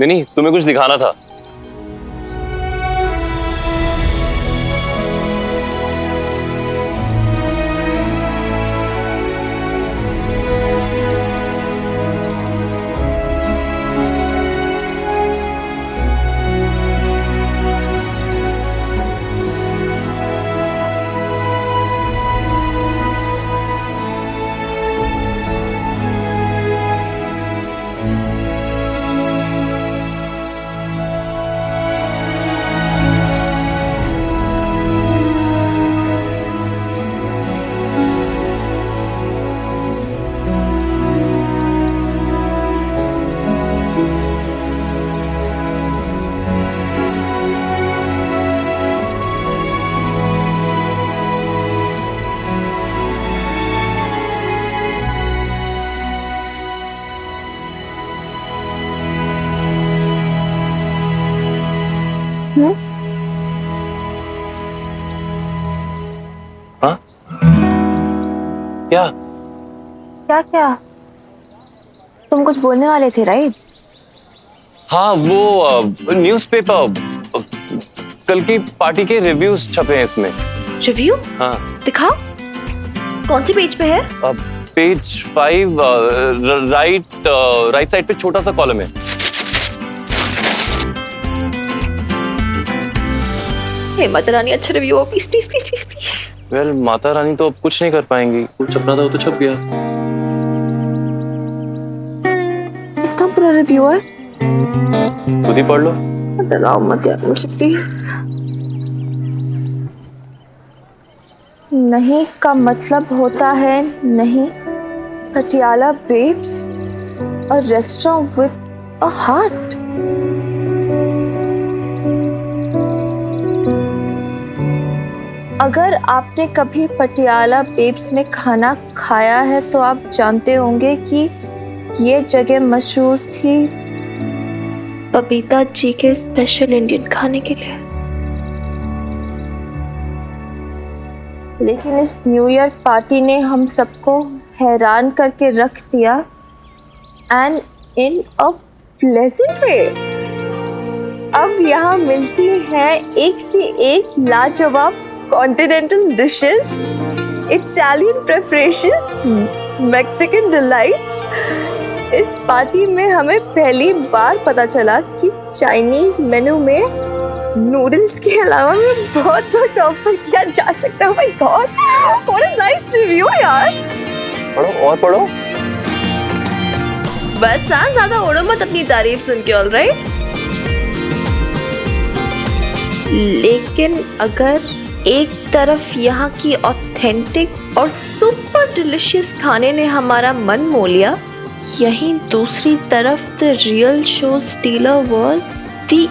नहीं, तुम्हें कुछ दिखाना था। हाँ? क्या? क्या क्या? तुम कुछ बोलने वाले थे, राइट? हाँ, वो न्यूज़पेपर, कल की पार्टी के रिव्यूज छपे हैं इसमें। रिव्यू? हाँ। दिखाओ, कौन सी पेज पे है? पेज 5, राइट साइड पे छोटा सा कॉलम है। हे माता रानी, अच्छा रिव्यू हो, please please please please please. Well, Mata Rani तो अब कुछ नहीं कर पाएंगी। कुछ छपना था वो तो छप गया। इतना बुरा रिव्यू है? खुद ही पढ़ लो। डराओ मत यार मुझे प्लीज। नहीं का मतलब होता है नहीं। Patiala babes, a restaurant with a heart. अगर आपने कभी पटियाला बेब्स में खाना खाया है तो आप जानते होंगे कि ये जगह मशहूर थी बबीता जी के स्पेशल इंडियन खाने के लिए। लेकिन इस न्यू ईयर पार्टी ने हम सबको हैरान करके रख दिया, एंड इन अ प्लेजेंट वे। अब यहाँ मिलती हैं एक से एक लाजवाब continental dishes, Italian preparations, Mexican delights. इस पार्टी में हमें पहली बार पता चला कि चाइनीज मेनू में नूडल्स के अलावा भी बहुत कुछ ऑफर किया जा सकता है। My God, what a nice review यार। पढ़ो और पढ़ो। बस हाँ, ज्यादा ओढ़ो मत अपनी तारीफ सुन के, ऑलराइट? लेकिन अगर एक तरफ यहाँ की ऑथेंटिक और सुपर डिलिशियस खाने ने हमारा मन मोह लिया, यहीं दूसरी तरफ the real show stealer was the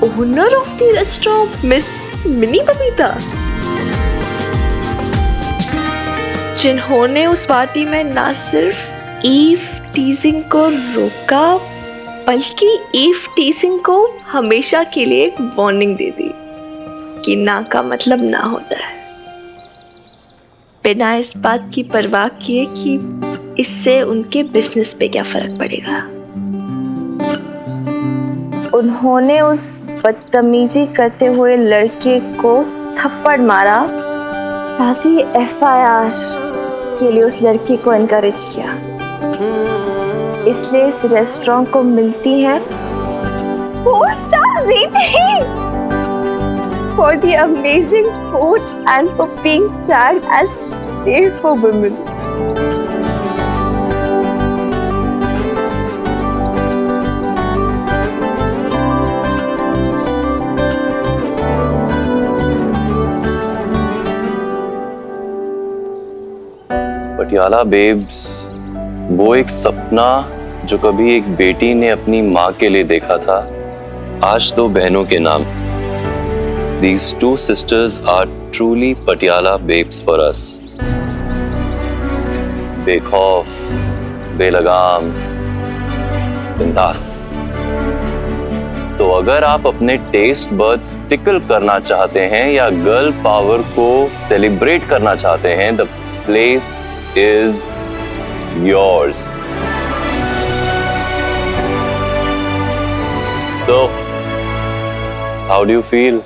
owner of the restaurant, miss mini Babita, जिन्होंने उस पार्टी में ना सिर्फ ईव टीजिंग को रोका बल्कि ईव टीजिंग को हमेशा के लिए एक वार्निंग दे दी कि ना का मतलब ना होता है, बिना इस बात की परवाह किए कि इससे उनके बिजनेस पे क्या फर्क पड़ेगा। उन्होंने उस बदतमीजी करते हुए लड़के को थप्पड़ मारा, साथ ही एफआईआर के लिए उस लड़की को एनकरेज किया। इसलिए इस रेस्टोरेंट को मिलती है 4 star rating for the amazing food and for being tagged as safe for women. Patiala babes, वो एक सपना जो कभी एक बेटी ने अपनी माँ के लिए देखा था, आज 2 बहनों के नाम। These 2 sisters are truly Patiala babes for us. बेखौफ, बेलगाम, बिंदास। तो अगर आप अपने टेस्ट बड्स टिकल करना चाहते हैं या गर्ल पावर को सेलिब्रेट करना चाहते हैं, the place is yours. So, how do you feel?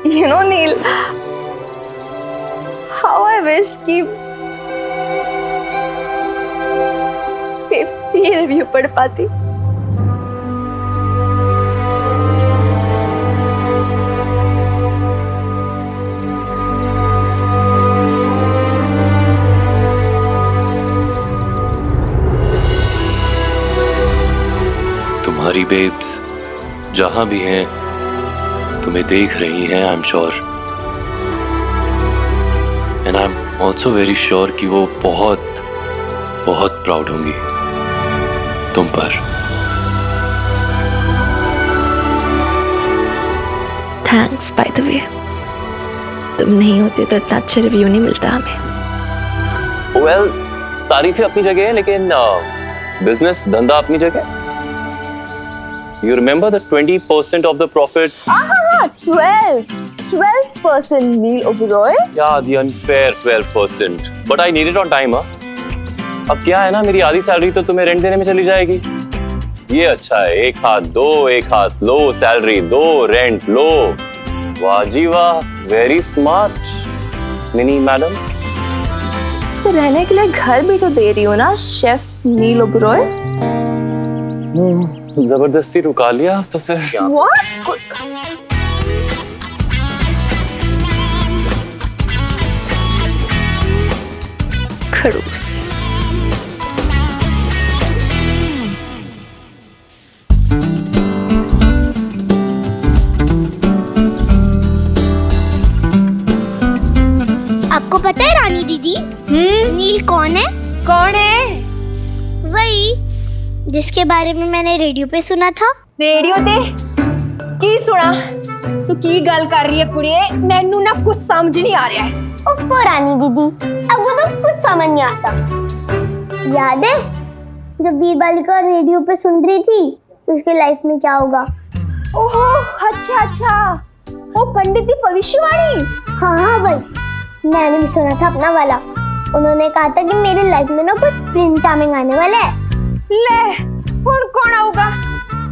You know, Neil, how I wish कि Babes भी ये रिव्यू पढ़ पाती। तुम्हारी बेब्स जहां भी हैं तुम्हें देख रही हैं, I am sure, and I am also very sure कि वो बहुत बहुत प्राउड होंगी तुम पर। थैंक्स बाय द वे, तुम नहीं होते तो इतना अच्छा रिव्यू नहीं मिलता हमें। वेल, तारीफें अपनी जगह है, लेकिन बिजनेस धंधा अपनी जगह। You remember the 20% of the profit? 12% Neil Oberoi? Yeah, the unfair 12%. But I need it on time, huh? अब क्या है ना, मेरी आधी सैलरी तो तुम्हें रेंट देने में चली जाएगी। ये अच्छा है, एक हाथ लो सैलरी, दो रेंट लो। वाह जी वाह, वेरी स्मार्ट मिनी मैडम। तो रहने के लिए घर भी तो दे रही हो ना शेफ नील ओबरॉय। जबरदस्ती रुका लिया तो फिर क्या? What? खड़ूस। आपको पता है रानी दीदी, नील कौन है? कौन है? वही जिसके बारे में मैंने रेडियो पे सुना था। रेडियो ते की सुना? तू की गल कर रही है कुड़िए? मैनू ना कुछ समझ नहीं आ रहा है। ओह रानी दीदी, अब वो तो कुछ समझ नहीं आता। याद है जब बीरबालिका रेडियो पे सुन रही थी तो उसके लाइफ में क्या होगा? ओहो, अच्छा, वो पंडित की भविष्यवाणी। हाँ भाई, मैंने भी सुना था अपना वाला। उन्होंने कहा था कि मेरे लाइफ में ना कुछ प्रिंस चार्मिंग आने वाला है। ले, हुण कौन आऊगा?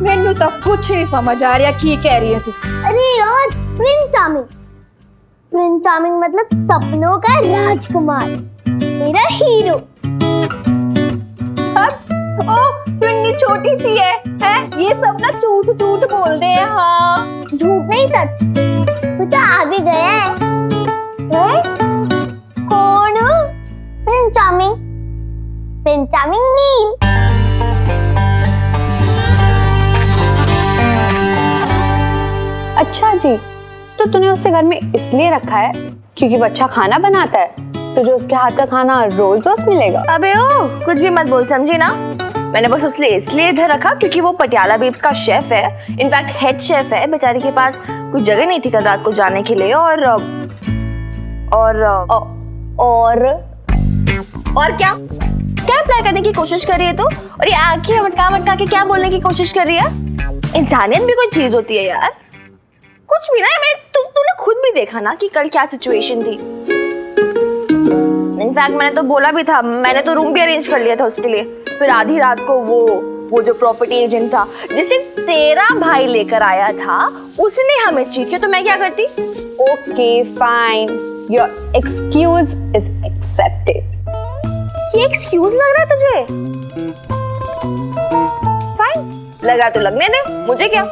मैनू तो कुछ नहीं समझ आ रहा की कह रही है तू। अरे यार, प्रिंस चार्मिंग मतलब सपनों का राजकुमार, मेरा हीरो। ओ, तू इतनी छोटी सी है? ये सब ना झूठ बोलते हैं। हाँ, झूठ नहीं सच, वो तो आ भी गया है। कौन? प्रिंस चार्मिंग नील। अच्छा जी, तो तूने उसे घर में इसलिए रखा है क्योंकि वो अच्छा खाना बनाता है? तुझे उसके हाथ का खाना रोज मिलेगा? अबे ओ, कुछ भी मत बोल, समझी ना? मैंने बस इसलिए इधर रखा क्योंकि वो पटियाला बेब्स का शेफ है, इनफैक्ट हेड शेफ है। बेचारे के पास कोई जगह नहीं थी कल रात को जाने के लिए। और क्या अप्लाई करने की कोशिश कर रही है तू? और ये आंखें मटका के क्या बोलने की कोशिश कर रही है? इंसानियत भी कोई चीज होती है यार। कुछ भी ना, तूने खुद भी देखा ना कि कल क्या सिचुएशन थी। इनफैक्ट मैंने तो बोला भी था, मैंने तो रूम भी अरेंज कर लिया था उसके लिए। फिर आधी रात को वो जो प्रॉपर्टी एजेंट था जिसे तेरा भाई लेकर आया था, उसने हमें चीट किया, तो मैं क्या करती? Okay fine, your excuse is accepted. ये एक्सक्यूज लग रहा है तुझे? फाइन, लग रहा तो लगने दे, मुझे क्या।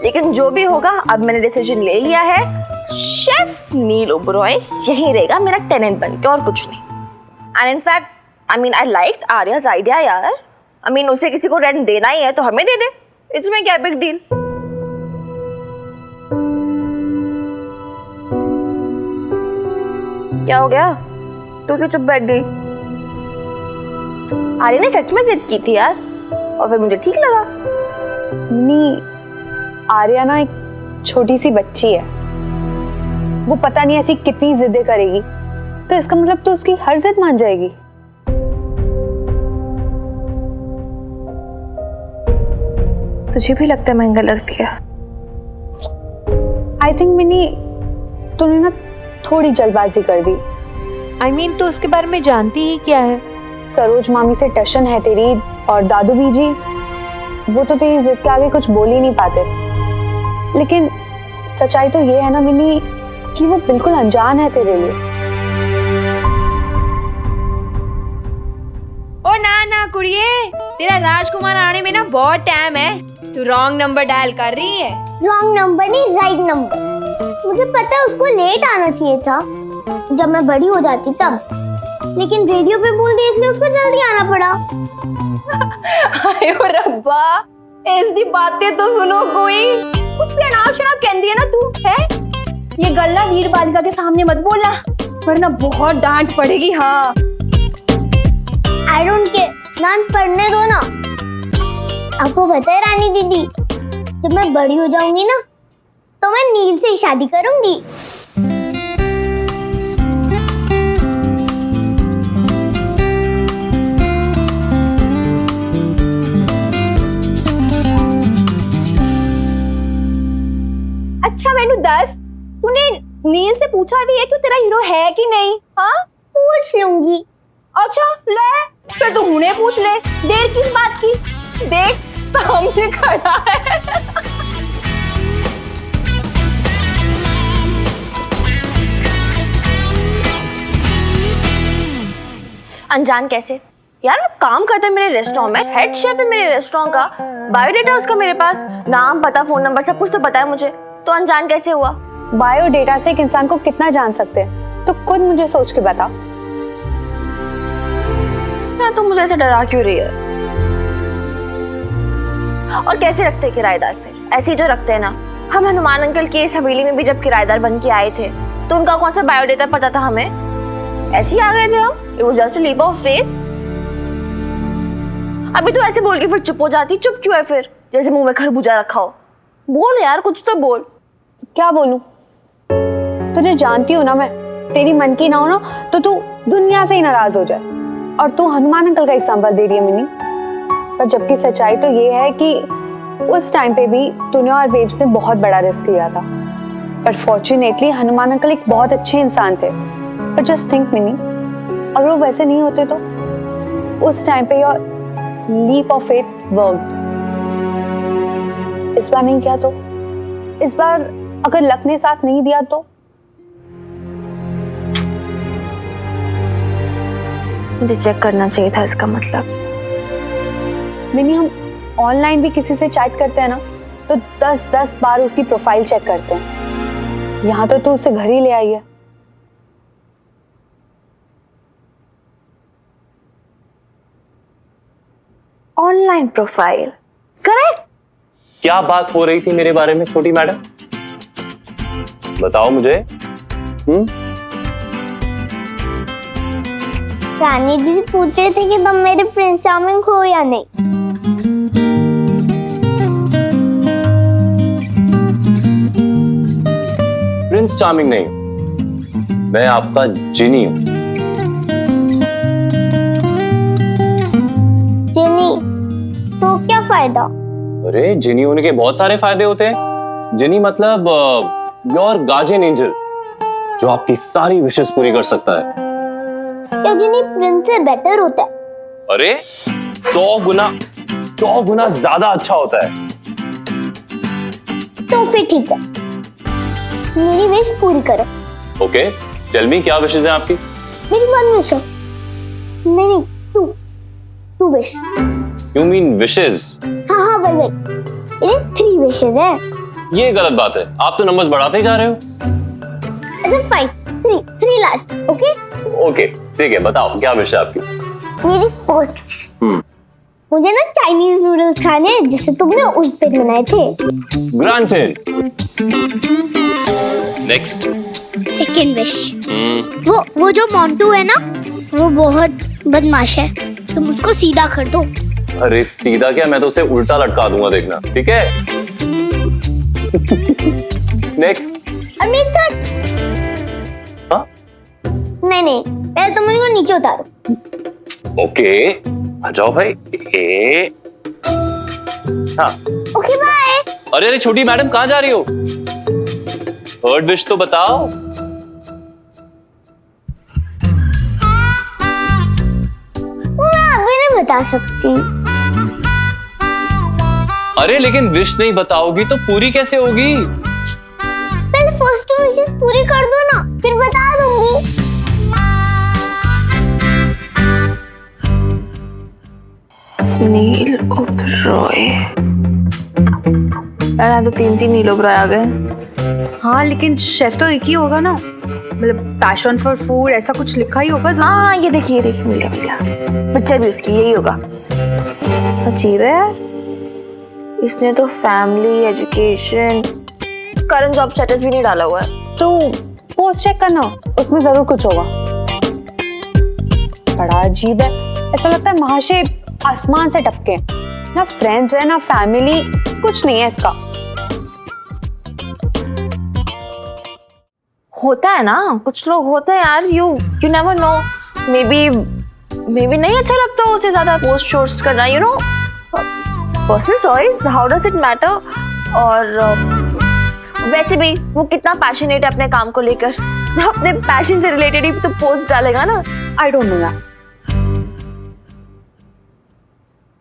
लेकिन जो भी होगा, अब मैंने डिसीजन ले लिया है, शेफ नील ओबरॉय यही रहेगा मेरा टेनेंट बनके, और कुछ नहीं। And in fact I liked Arya's idea यार। उसे किसी को रेंट देना ही है तो हमें दे दे, इसमें क्या बिग डील। क्या हो गया? तू क्यों चुप बैठ गई? आर्या ने सच में जिद की थी यार, और फिर मुझे ठीक लगा। नहीं, आर्या ना एक छोटी सी बच्ची है, वो पता नहीं ऐसी कितनी जिद्दें करेगी, तो इसका मतलब तो उसकी हर जिद मान जाएगी। तुझे भी लगता है मैं गलत किया? आई थिंक मिनी, तूने ना थोड़ी जल्दबाजी कर दी। I mean, तो उसके बारे में जानती ही क्या है? सरोज मामी से टशन है तेरी, और दादू बीजी वो तो तेरी जिद के आगे कुछ बोल ही नहीं पाते। लेकिन सच्चाई तो ये है ना मिनी कि वो बिल्कुल अनजान है तेरे लिए। ओ ना कुड़िए, तेरा राजकुमार आने में ना बहुत टाइम है। तू रॉन्ग नंबर डायल कर रही है। रॉन्ग नंबर नहीं, राइट नंबर। मुझे पता है उसको लेट आना चाहिए था जब मैं बड़ी हो जाती तब, लेकिन रेडियो पे बोल दिया इसलिए उसको जल्दी आना पड़ा। आयो रब्बा, ऐसी बातें तो सुनो कोई। कुछ भी अनाप शनाप कहती है ना तू, है? ये गल्ला वीर बालिका के सामने मत बोलना, वरना बहुत डांट पड़ेगी। हाँ, आई डोंट केयर, डांट पढ़ने दो ना। आपको पता है रानी दीदी, जब मैं बड़ी हो जाऊंगी ना तो मैं नील से ही शादी करूंगी। अच्छा मैनू दस, तूने नील से पूछा भी है कि तेरा हीरो है कि नहीं? हाँ, पूछ लूंगी। अच्छा ले, फिर तू हुने पूछ ले, देर किस बात की? देख सामने खड़ा है। अनजान कैसे यार? वो काम करता है मेरे रेस्टोरेंट में, हेड शेफ है मेरे रेस्टोरेंट का, बायोडेटा उसका मेरे पास, नाम पता फोन नंबर सब कुछ तो पता है मुझे, तो अनजान कैसे हुआ? बायोडेटा से एक इंसान को कितना जान सकते हैं, तो खुद मुझे सोच के बता। यार तुम मुझे ऐसे डरा क्यों रही है? और कैसे रखते हैं किराएदार? फिर ऐसे ही तो रखते हैं ना। हम हनुमान अंकल की इस हवेली में भी जब किराएदार बन के आए थे तो उनका कौन सा बायोडेटा पता था हमें? ऐसे ही आ गए थे हम। It was just a leap of faith. अभी तो ऐसे बोल के फिर चुप हो जाती। चुप क्यों है फिर? जैसे मुंह में खरबूजा रखा हो। बोल यार, कुछ तो बोल। क्या बोलूं? तुझे जानती हूँ ना मैं, तेरी मन की ना हो ना तो तू दुनिया से ही नाराज हो जाए, और तू हनुमान अंकल का एग्जाम्पल दे रही है मिनी। पर जबकि सच्चाई तो ये है कि उस टाइम पे भी तूने और बेब्स ने बहुत बड़ा रिस्क लिया था, पर फॉर्चुनेटली हनुमान अंकल एक बहुत अच्छे इंसान थे। पर जस्ट थिंक मिनी, अगर वो वैसे नहीं होते तो उस टाइम पे your leap of faith worked. इस बार नहीं किया तो, इस बार अगर लक ने साथ नहीं दिया तो। मुझे चेक करना चाहिए था इसका मतलब। मिनी, हम ऑनलाइन भी किसी से चैट करते हैं ना तो 10-10 बार उसकी प्रोफाइल चेक करते हैं। यहाँ तो तू उसे घर ही ले आई है। Online profile correct? क्या बात हो रही थी मेरे बारे में छोटी मैडम? बताओ मुझे। रानी दीदी पूछ रहे थे कि तुम मेरे प्रिंस चार्मिंग हो या नहीं। प्रिंस चार्मिंग नहीं हूं, मैं आपका जिनी हूं। जिनी? तो क्या फायदा? अरे जिनी होने के बहुत सारे फायदे होते हैं। जिनी मतलब योर गार्डियन एंजल, जो आपकी सारी विशेस पूरी कर सकता है। क्या जिनी प्रिंस से बेटर होता है? अरे 100 गुना ज्यादा अच्छा होता है। तो फिर ठीक है, मेरी विश पूरी करो। ओके, टेल मी, क्या विशेस हैं आपकी? मेरी 1 विश है। नहीं, 2 विश। You mean wishes? हाँ वही। मेरे 3 विशेस है। ये गलत बात है, आप तो नंबर्स बढ़ाते ही जा रहे हो। अच्छा फाइन, 3 लास्ट। ओके ओके ठीक है, बताओ क्या विश है आपकी? मेरी फर्स्ट विश, मुझे ना चाइनीज नूडल्स खाने हैं जैसे तुमने उस दिन बनाए थे। ग्रांटेड। नेक्स्ट। सेकंड विश, वो जो मोंटू है ना, वो बहुत बदमाश है, तुम उसको सीधा कर दो। अरे सीधा क्या, मैं तो उसे उल्टा लटका दूंगा, देखना, ठीक है? नेक्स्ट। अमित सर। हाँ नहीं पहले तुम मुझे नीचे उतारो। ओके आ जाओ भाई। हाँ ओके बाय। अरे छोटी मैडम कहाँ जा रही हो? थर्ड विश तो बताओ। मैं अभी नहीं बता सकती। अरे लेकिन विश नहीं बताओगी तो पूरी कैसे होगी? पहले फर्स्ट 2 विशेस पूरी कर दो ना, फिर बता दूंगी। नील ओबरॉय। यार तो 3 नील ओबरॉय आ गए। हाँ लेकिन शेफ तो एक ही होगा ना, मतलब पैशन फॉर फूड ऐसा कुछ लिखा ही होगा। हाँ ये देखिए मिल गया पिक्चर भी उसकी यही होगा। अजीब है यार, इसने तो family, education, current job status भी नहीं डाला हुआ है। तो पोस्ट चेक करना, उसमें जरूर कुछ होगा। बड़ा अजीब है, ऐसा लगता है महाशय आसमान से टपके। ना फ्रेंड्स है ना फैमिली, कुछ नहीं है इसका। होता है ना, कुछ लोग होते हैं यार, you never know. May be नहीं अच्छा लगता उसे ज्यादा पोस्ट शोस्ट करना, you know, personal choice, how does it matter. और वैसे भी वो कितना पैशनेट है अपने काम को लेकर, अपने पैशन से रिलेटेड ही तो पोस्ट डालेगा ना। आई डोंट नो यार।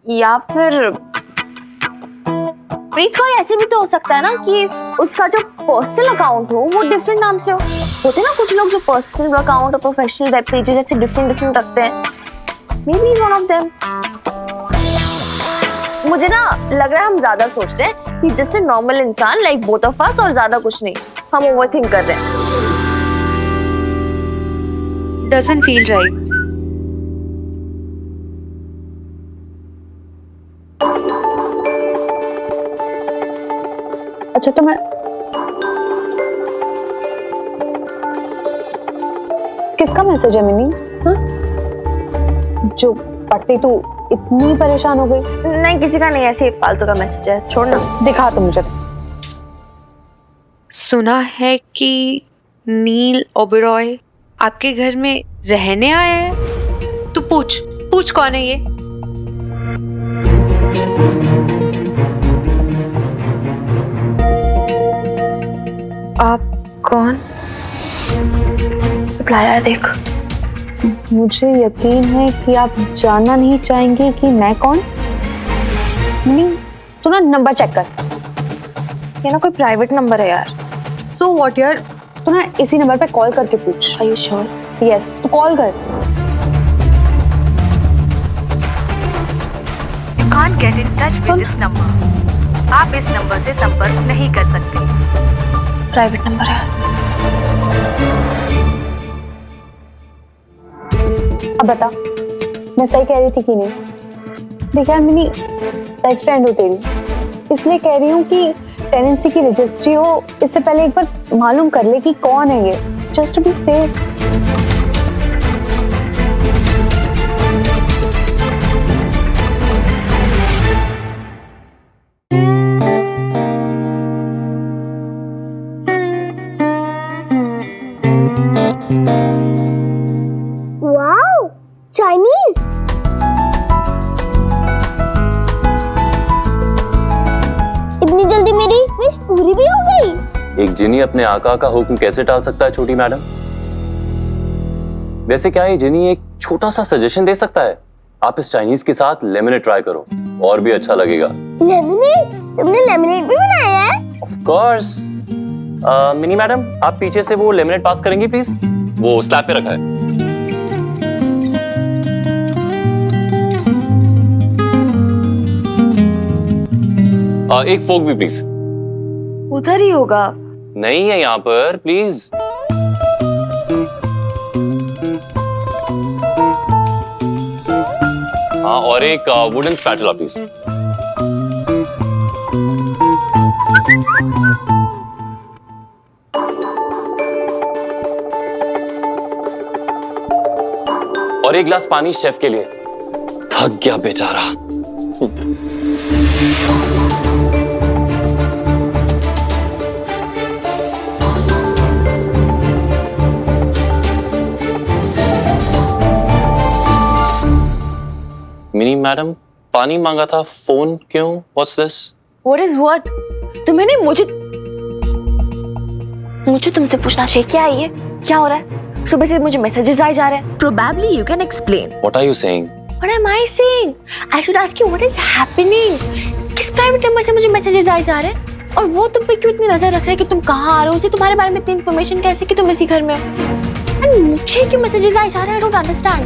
या फिर प्रीत का ऐसे भी तो हो सकता है ना कि उसका जो पर्सनल अकाउंट हो वो डिफरेंट नाम से हो। होते ना कुछ लोग जो पर्सनल अकाउंट और प्रोफेशनल वेब पेजेस ऐसे डिफरेंट रखते हैं। May be one of them. मुझे ना लग रहा है हम ज्यादा सोच रहे हैं, he is just a normal इंसान लाइक बोथ ऑफ अस, और ज्यादा कुछ नहीं। हम ओवरथिंक कर रहे हैं। Doesn't feel right. अच्छा तो मैं किसका मैसेज है मिनी? जो पढ़ती तू इतनी परेशान हो गई? नहीं किसी का नहीं, ऐसे फालतू का मैसेज है, छोड़ ना। दिखा तो मुझे। सुना है कि नील ओबेरॉय आपके घर में रहने आया है। तू पूछ कौन है ये? आप कौन? रिप्लाई देख। मुझे यकीन है कि आप जानना नहीं चाहेंगे कि मैं कौन। मिनी तू ना नंबर चेक कर। ये ना कोई प्राइवेट नंबर है यार। सो व्हाट यार, तू ना इसी नंबर पे कॉल करके पूछ। Are you sure? यस तू कॉल कर। can't get in touch with this number. आप इस नंबर से संपर्क नहीं कर सकते। प्राइवेट नंबर है। अब बता मैं सही कह रही थी कि नहीं? देख यार मिनी, बेस्ट फ्रेंड हो तेरी, इसलिए कह रही हूँ कि टेनेंसी की रजिस्ट्री हो इससे पहले एक बार मालूम कर ले कि कौन है ये, just to be safe. Wow, Chinese. इतनी जल्दी मेरी विश पूरी भी हो गई। एक जिनी अपने आका का हुक्म कैसे टाल सकता है छोटी मैडम? वैसे क्या ये जिनी एक छोटा सा सजेशन दे सकता है? आप इस चाइनीज के साथ लेमनेड ट्राई करो, और भी अच्छा लगेगा। लेमनेड? तुमने लेमनेड भी बनाया है? Of course. मिनी मैडम आप पीछे से वो लेमनेड पास करेंगी प्लीज? वो स्लैब पे रखा है। एक फोक भी प्लीज। उधर ही होगा। नहीं है यहाँ पर, प्लीज। हाँ और एक वुडन स्पैटुला प्लीज। और एक गिलास पानी शेफ के लिए। थक गया बेचारा। मिनी मैडम, पानी मांगा था, फोन क्यों? What's this? What is what? तुम्हें नहीं, मुझे तुमसे पूछना चाहिए, क्या है ये? क्या हो रहा है? सुबह से मुझे मैसेजेस आए जा रहे हैं. Probably you can explain. What are you saying? What am I saying? I should ask you what is happening? किस प्राइवेट नंबर से मुझे मैसेजेस आए जा रहे हैं? और वो तुम पे क्यों इतनी नजर रख रहे हैं कि तुम कहाँ आ रहे हो? उसे तुम्हारे बारे में इतनी इन्फॉर्मेशन कैसे कि तुम इसी घर में हो? And मुझे क्यों मैसेजेस आए जा रहे हैं? I don't understand.